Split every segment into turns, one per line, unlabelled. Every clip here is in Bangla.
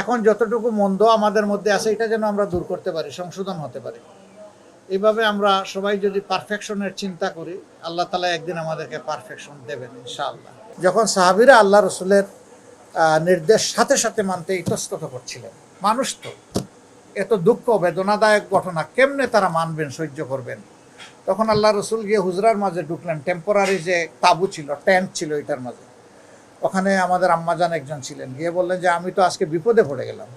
এখন যতটুকু মন্দ আমাদের মধ্যে আছে এটা যেন আমরা দূর করতে পারি, সংশোধন হতে পারি। এইভাবে আমরা সবাই যদি পারফেকশনের চিন্তা করি, আল্লাহ তাআলা একদিন আমাদেরকে পারফেকশন দেবেন ইনশাআল্লাহ। যখন সাহাবীরা আল্লাহ রসুলের নির্দেশ সাথে সাথে মানতে ইতস্তত করছিলেন, মানুষ তো এত দুঃখ বেদনাদায়ক ঘটনা কেমনে তারা মানবেন, সহ্য করবেন, তখন আল্লাহ রসুল গিয়ে হুজরার মাঝে ঢুকলেন। টেম্পোরারি যে তাঁবু ছিল, টেন্ট ছিল, এটার মাঝে। ওখানে আমাদের আম্মাজান একজন ছিলেন, গিয়ে বললেন যে আমি তো আজকে বিপদে পড়ে গেলাম,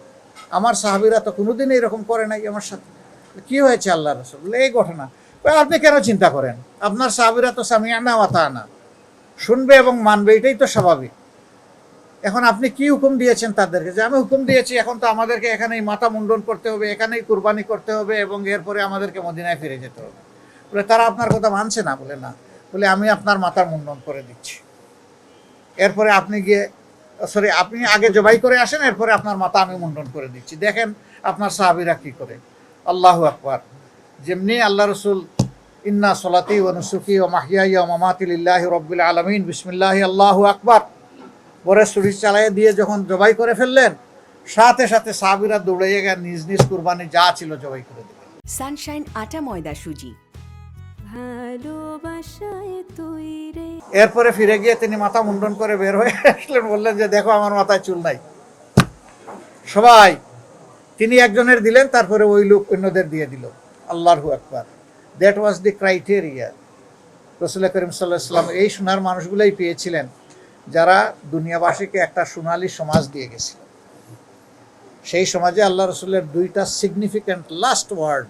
আমার সাহাবীরা তো কোনোদিন এরকম করে নাই আমার সাথে। কি হয়েছে আল্লাহ রসুল? এই ঘটনা। আপনি কেন চিন্তা করেন? আপনার সাহাবীরা তো সামিআনা ওয়া আতানা, শুনবে এবং মানবে, এটাই তো স্বাভাবিক। এখন আপনি কি হুকুম দিয়েছেন তাদেরকে? যে আমি হুকুম দিয়েছি এখন তো আমাদেরকে এখানেই মাথা মুন্ডন করতে হবে, এখানেই কুরবানি করতে হবে এবং এরপরে আমাদেরকে মদিনায় ফিরে যেতে হবে। বলে তারা আপনার কথা মানছে না? বলে না। বলে আমি আপনার মাথা মুন্ডন করে দিচ্ছি, এরপরে আপনি গিয়ে আপনি আগে জবাই করে আসেন, এরপরে আপনার মাথা আমি মুন্ডন করে দিচ্ছি, দেখেন আপনার সাহাবীরা কি করে। আল্লাহু আকবার। যেমনি আল্লাহ রসুল ইন্না সলাতি ওয়া নুসুকি ওয়া মাহইয়ায়া ওয়া মামাতি লিল্লাহি রাব্বিল আলামিন বিসমিল্লাহি আল্লাহু আকবার পরে ছুরি চালিয়ে দিয়ে যখন জবাই করে ফেললেন, সাথে সাথে সাহাবীরা দৌড়ে গিয়ে নিজ নিজ কুরবানি যা ছিল জবাই করে দিলেন।
সানশাইন আটা ময়দা সুজি, ভালোবাসায় তৈরি।
এরপরে ফিরে গিয়ে তিনি মাথা মুন্ডন করে বের হয়ে আসলেন, বললেন যে দেখো আমার মাথায় চুল নাই। সবাই তিনি একজনের দিলেন, তারপরে ওই লোক অন্যদের দিয়ে দিল। আল্লাহু আকবার। That was the criteria. রাসূল করিম সাল্লাল্লাহু আলাইহি ওয়াসাল্লাম এই সোনার মানুষগুলোই পেয়েছিলেন যারা দুনিয়াবাসীকে একটা সোনালী সমাজ দিয়ে গেছিল। সেই সমাজে আল্লাহ রসুলের দুইটা সিগনিফিক্যান্ট লাস্ট ওয়ার্ড,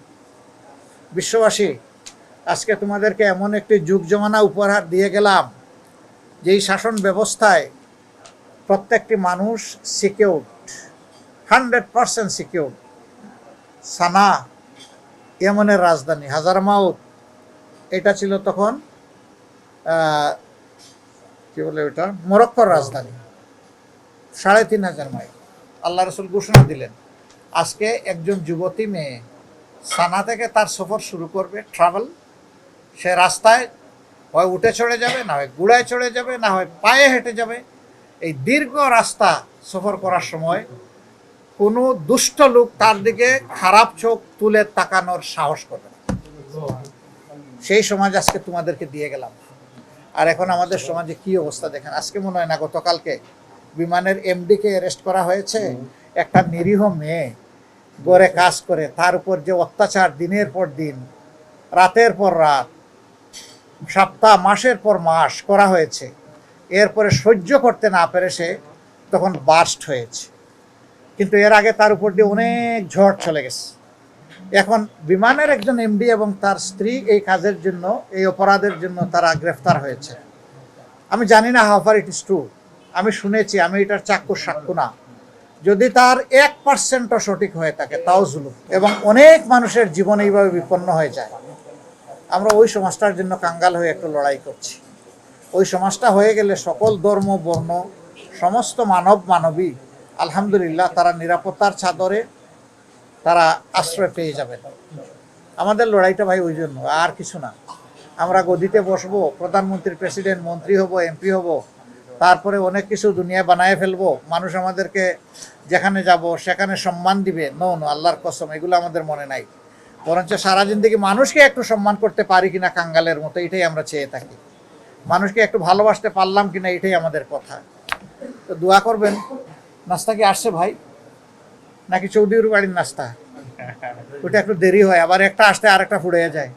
বিশ্ববাসী আজকে তোমাদেরকে এমন একটি যুগ জমানা উপহার দিয়ে গেলাম যেই শাসন ব্যবস্থায় প্রত্যেকটি মানুষ সিকিউরড, 100% সিকিউরড। সানা ইয়েমেনের রাজধানী, হাজারমাউত এটা ছিল তখন কি বলে ওটা, মরক্কোর রাজধানী, 3500 মাইল। আল্লাহ রসুল ঘোষণা দিলেন আজকে একজন যুবতী মেয়ে সানা থেকে তার সফর শুরু করবে, ট্রাভেল। সে রাস্তায় হয় উঠে চড়ে যাবে, না হয় ঘোড়ায় চড়ে যাবে, না হয় পায়ে হেঁটে যাবে। এই দীর্ঘ রাস্তা সফর করার সময় কোনো দুষ্ট লোক তার দিকে খারাপ চোখ তুলে তাকানোর সাহস করবে না। সেই সমাজ আজকে তোমাদেরকে দিয়ে গেলাম। আর এখন আমাদের সমাজে কি অবস্থা দেখেন। আজকে মনে হয় না গতকালকে বিমানের এমডিকে অ্যারেস্ট করা হয়েছে। একটা নিরীহ মেয়ে গড়ে কাজ করে, তার উপর যে অত্যাচার দিনের পর দিন, রাতের পর রাত, সপ্তাহ, মাসের পর মাস করা হয়েছে, এরপরে সহ্য করতে না পেরে সে তখন বার্স্ট হয়েছে। কিন্তু এর আগে তার উপর দিয়ে অনেক ঝড় চলে গেছে। এখন বিমানের একজন এমডি এবং তার স্ত্রী এই কাজের জন্য, এই অপরাধের জন্য তারা গ্রেফতার হয়েছে। আমি জানি না how far it is true, আমি শুনেছি, আমি এটার চাক্ষুষ সাক্ষ্য না। যদি তার 1%ও সঠিক হয়ে থাকে তাও জুলুম, এবং অনেক মানুষের জীবন এইভাবে বিপন্ন হয়ে যায়। আমরা ওই সমাজটার জন্য কাঙ্গাল হয়ে একটু লড়াই করছি। ওই সমাজটা হয়ে গেলে সকল ধর্ম বর্ণ সমস্ত মানব মানবী আলহামদুলিল্লাহ তারা নিরাপত্তার চাদরে তারা আশ্রয় পেয়ে যাবেন। আমাদের লড়াইটা ভাই ওই জন্য, আর কিছু না। আমরা গদিতে বসবো, প্রধানমন্ত্রী, প্রেসিডেন্ট, মন্ত্রী হব, এমপি হব, তারপরে অনেক কিছু দুনিয়া বানায় ফেলবো, মানুষ আমাদেরকে যেখানে যাব সেখানে সম্মান দিবে। নো, আল্লাহর কসম, এগুলো আমাদের মনে নাই। বরঞ্চ সারা জিন্দগি মানুষকে একটু সম্মান করতে পারি কিনা কাঙ্গালের মতো, এটাই আমরা চেয়ে থাকি। মানুষকে একটু ভালোবাসতে পারলাম কিনা, এটাই আমাদের কথা। তো দোয়া করবেন। নাস্তা কি আসছে ভাই, নাকি চৌধুরীর বাড়ির নাস্তা? ওটা একটু দেরি হয়, আবার একটা আসতে আর একটা ফুড়ে যায়।